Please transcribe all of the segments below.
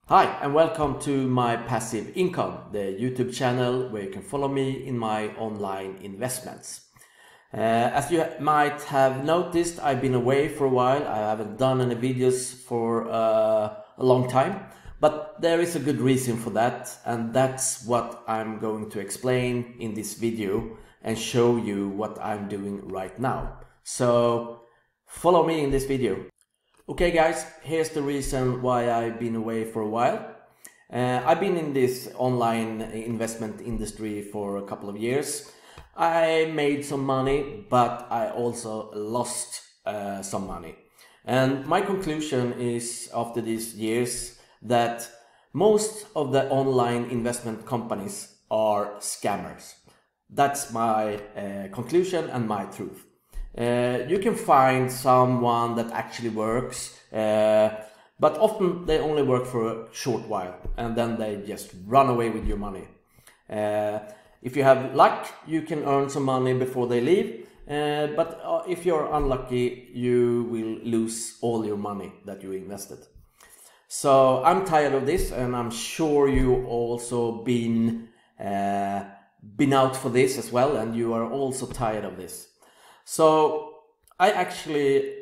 Hi and welcome to my Passive Income, the YouTube channel where you can follow me in my online investments. As you might have noticed, I've been away for a while. I haven't done any videos for a long time, but there is a good reason for that, and that's what I'm going to explain in this video and show you what I'm doing right now. So follow me in this video. Okay guys, here's the reason why I've been away for a while. I've been in this online investment industry for a couple of years. I made some money, but I also lost some money. And my conclusion is, after these years, that most of the online investment companies are scammers. That's my conclusion and my truth. You can find someone that actually works, but often they only work for a short while and then they just run away with your money. If you have luck, you can earn some money before they leave, but if you're unlucky, you will lose all your money that you invested. So I'm tired of this, and I'm sure you also been out for this as well, and you are also tired of this. So I actually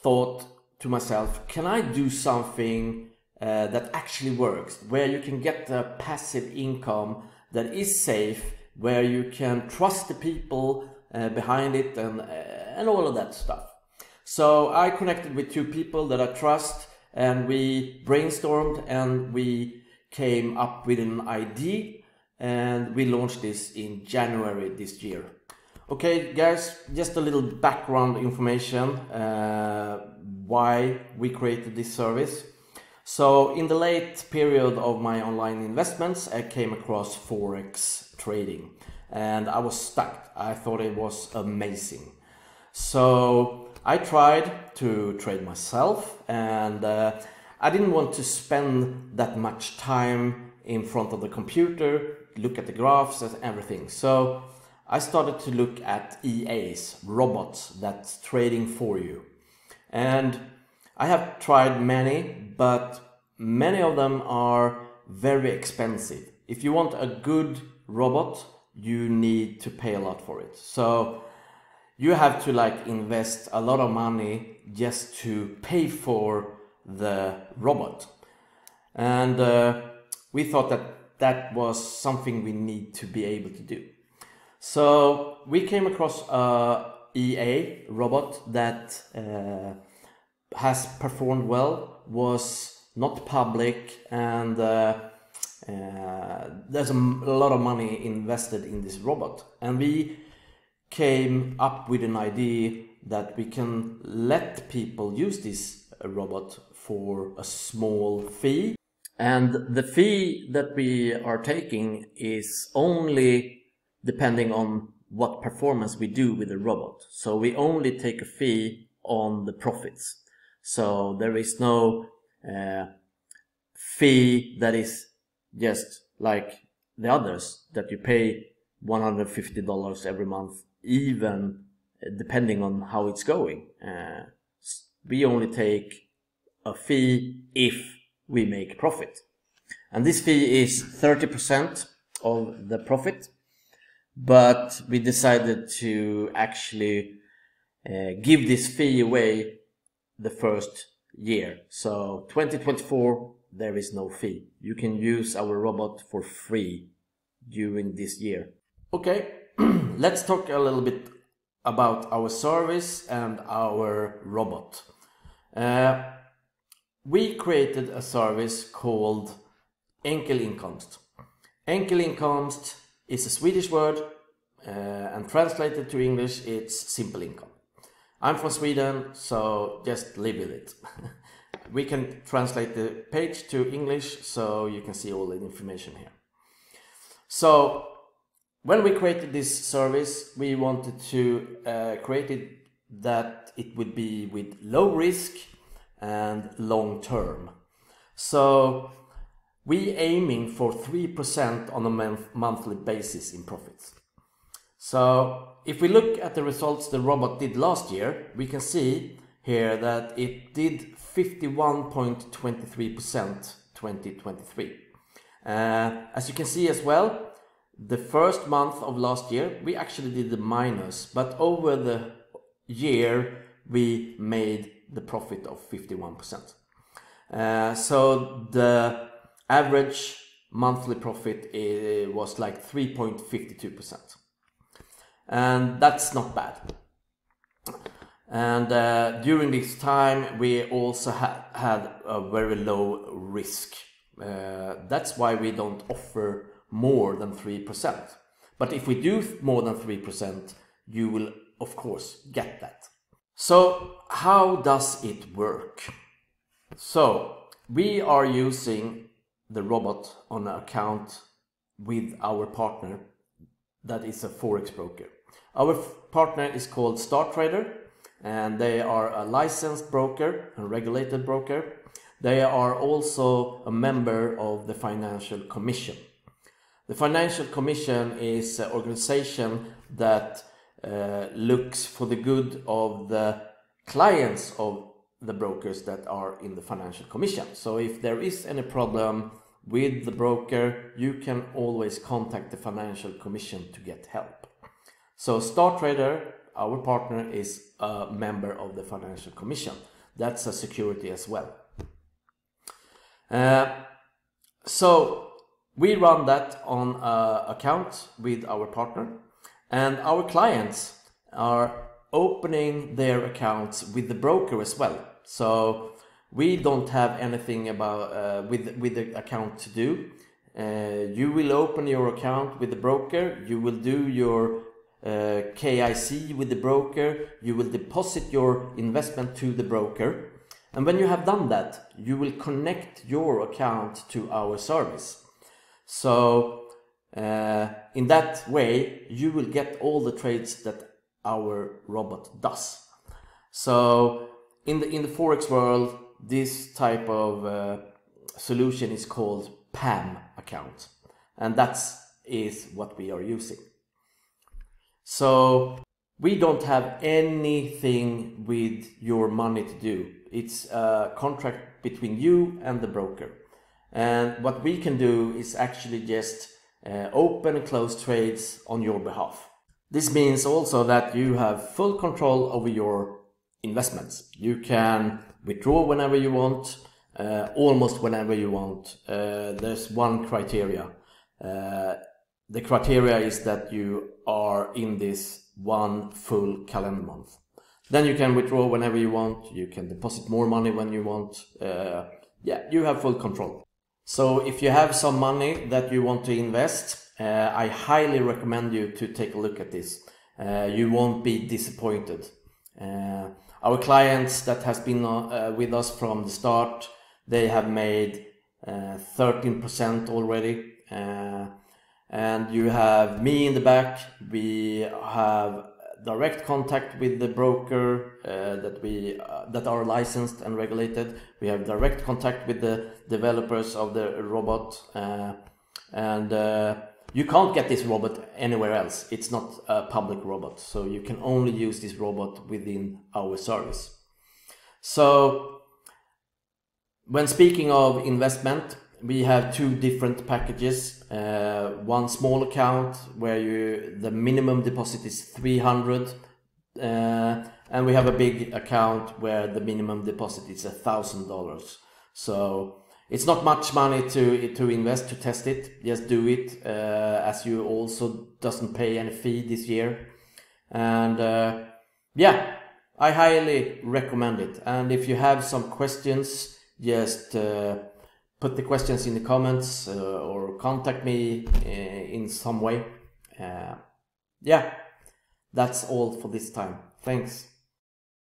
thought to myself, can I do something that actually works, where you can get the passive income that is safe, where you can trust the people behind it and all of that stuff. So I connected with two people that I trust, and we brainstormed and we came up with an idea, and we launched this in January this year. Okay guys, just a little background information why we created this service. So in the late period of my online investments, I came across Forex trading and I was stuck. I thought it was amazing. So I tried to trade myself, and I didn't want to spend that much time in front of the computer, look at the graphs and everything. So I started to look at EAs, robots that's trading for you. And I have tried many, but many of them are very expensive. If you want a good robot, you need to pay a lot for it. So you have to invest a lot of money just to pay for the robot. And we thought that was something we need to be able to do. So we came across a EA robot that has performed well, was not public, and there's a lot of money invested in this robot. And we came up with an idea that we can let people use this robot for a small fee. And the fee that we are taking is only depending on what performance we do with the robot. So we only take a fee on the profits. So there is no fee that is just like the others, that you pay $150 every month, even depending on how it's going. We only take a fee if we make profit. And this fee is 30% of the profit. But we decided to actually give this fee away the first year. So 2024, there is no fee. You can use our robot for free during this year. Okay, let's talk a little bit about our service and our robot. We created a service called Enkel Inkomst. Enkel Inkomst is a Swedish word, and translated to English, it's simple income. I'm from Sweden, so just live with it. We can translate the page to English so you can see all the information here. So when we created this service, we wanted to create it that it would be with low risk and long term. So we aiming for 3% on a monthly basis in profits. So if we look at the results the robot did last year, we can see here that it did 51.23% 2023. As you can see as well, the first month of last year we actually did the minus, but over the year we made the profit of 51%. So the average monthly profit was like 3.52%, and that's not bad. And during this time we also had a very low risk. That's why we don't offer more than 3%. But if we do more than 3%, you will of course get that. So how does it work? So we are using the robot on an account with our partner that is a forex broker. Our partner is called StarTrader, and they are a licensed broker, a regulated broker. They are also a member of the Financial Commission. The Financial Commission is an organization that looks for the good of the clients of the brokers that are in the Financial Commission. So if there is any problem with the broker, you can always contact the Financial Commission to get help. So StarTrader, our partner, is a member of the Financial Commission. That's a security as well. So we run that on an account with our partner, and our clients are opening their accounts with the broker as well. So we don't have anything about with the account to do. You will open your account with the broker, you will do your KYC with the broker, you will deposit your investment to the broker, and when you have done that, you will connect your account to our service. So in that way you will get all the trades that our robot does. So in the forex world, this type of solution is called PAM account, and that is what we are using. So we don't have anything with your money to do. It's a contract between you and the broker, and what we can do is actually just open and close trades on your behalf. This means also that you have full control over your investments. You can withdraw whenever you want, almost whenever you want. There's one criteria. The criteria is that you are in this one full calendar month. Then you can withdraw whenever you want. You can deposit more money when you want. Yeah, you have full control. So if you have some money that you want to invest, I highly recommend you to take a look at this. You won't be disappointed. Our clients that has been with us from the start, they have made 13% already. And you have me in the back. We have direct contact with the broker that are licensed and regulated. We have direct contact with the developers of the robot, and you can't get this robot anywhere else. It's not a public robot, so you can only use this robot within our service. So when speaking of investment, we have two different packages. One small account where the minimum deposit is 300, and we have a big account where the minimum deposit is $1,000. So it's not much money to invest, to test it. Just do it, as you also doesn't pay any fee this year. And yeah, I highly recommend it. And if you have some questions, just put the questions in the comments or contact me in some way. Yeah, that's all for this time. Thanks.